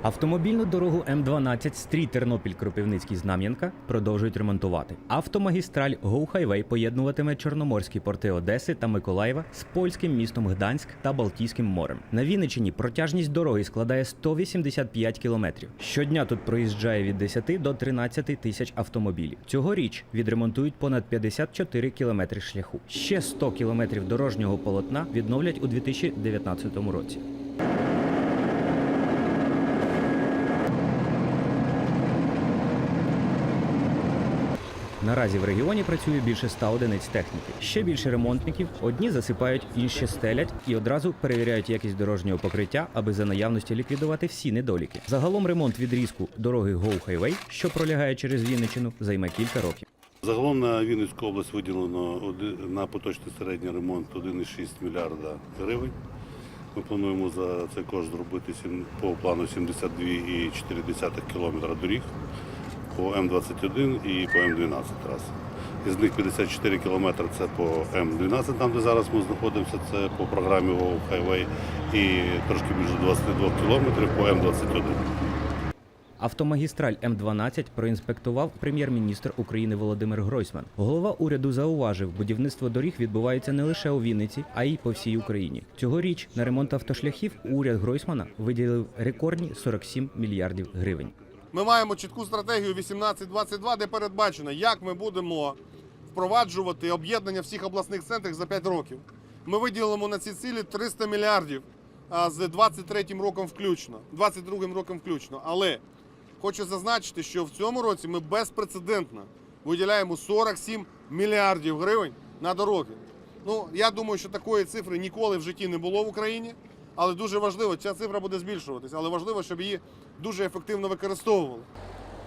Автомобільну дорогу М12 стрій Тернопіль-Кропивницький-Знам'янка продовжують ремонтувати. Автомагістраль Go Highway поєднуватиме чорноморські порти Одеси та Миколаєва з польським містом Гданськ та Балтійським морем. На Вінниччині протяжність дороги складає 185 кілометрів. Щодня тут проїжджає від 10 до 13 тисяч автомобілів. Цьогоріч відремонтують понад 54 кілометри шляху. Ще 100 кілометрів дорожнього полотна відновлять у 2019 році. Наразі в регіоні працює більше 100 одиниць техніки. Ще більше ремонтників, одні засипають, інші стелять і одразу перевіряють якість дорожнього покриття, аби за наявності ліквідувати всі недоліки. Загалом ремонт відрізку дороги Go Highway, що пролягає через Вінниччину, займе кілька років. Загалом на Вінницьку область виділено на поточний середній ремонт 1,6 мільярда гривень. Ми плануємо за цей кошт зробити по плану 72,4 кілометра доріг по М21 і по М12 трас. Із них 54 кілометри – це по М12, там де зараз ми знаходимося, це по програмі Go Highway, і трошки більше 22 кілометрів по М21. Автомагістраль М12 проінспектував прем'єр-міністр України Володимир Гройсман. Голова уряду зауважив, будівництво доріг відбувається не лише у Вінниці, а й по всій Україні. Цьогоріч на ремонт автошляхів уряд Гройсмана виділив рекордні 47 мільярдів гривень. Ми маємо чітку стратегію 18-22, де передбачено, як ми будемо впроваджувати об'єднання всіх обласних центрів за 5 років. Ми виділимо на ці цілі 300 мільярдів з 23-м роком включно, 22-м роком включно. Але хочу зазначити, що в цьому році ми безпрецедентно виділяємо 47 мільярдів гривень на дороги. Я думаю, що такої цифри ніколи в житті не було в Україні. Але дуже важливо, ця цифра буде збільшуватися, але важливо, щоб її дуже ефективно використовували.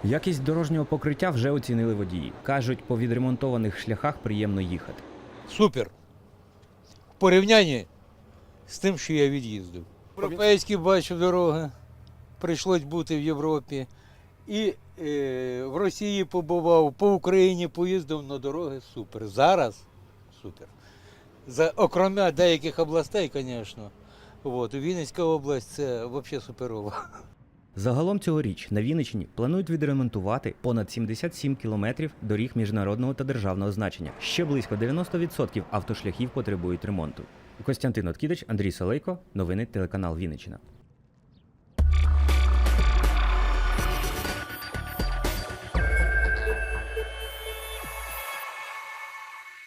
Якість дорожнього покриття вже оцінили водії. Кажуть, по відремонтованих шляхах приємно їхати. Супер. В порівнянні з тим, що я від'їздив. Європейські бачив дороги, прийшлось бути в Європі. І в Росії побував, по Україні поїздив на дороги. Супер. Зараз супер. Окрім деяких областей, звісно. Вінницька область – це взагалі суперова. Загалом цьогоріч на Вінниччині планують відремонтувати понад 77 кілометрів доріг міжнародного та державного значення. Ще близько 90% автошляхів потребують ремонту. Костянтин Откідич, Андрій Солейко. Новини телеканал Вінниччина.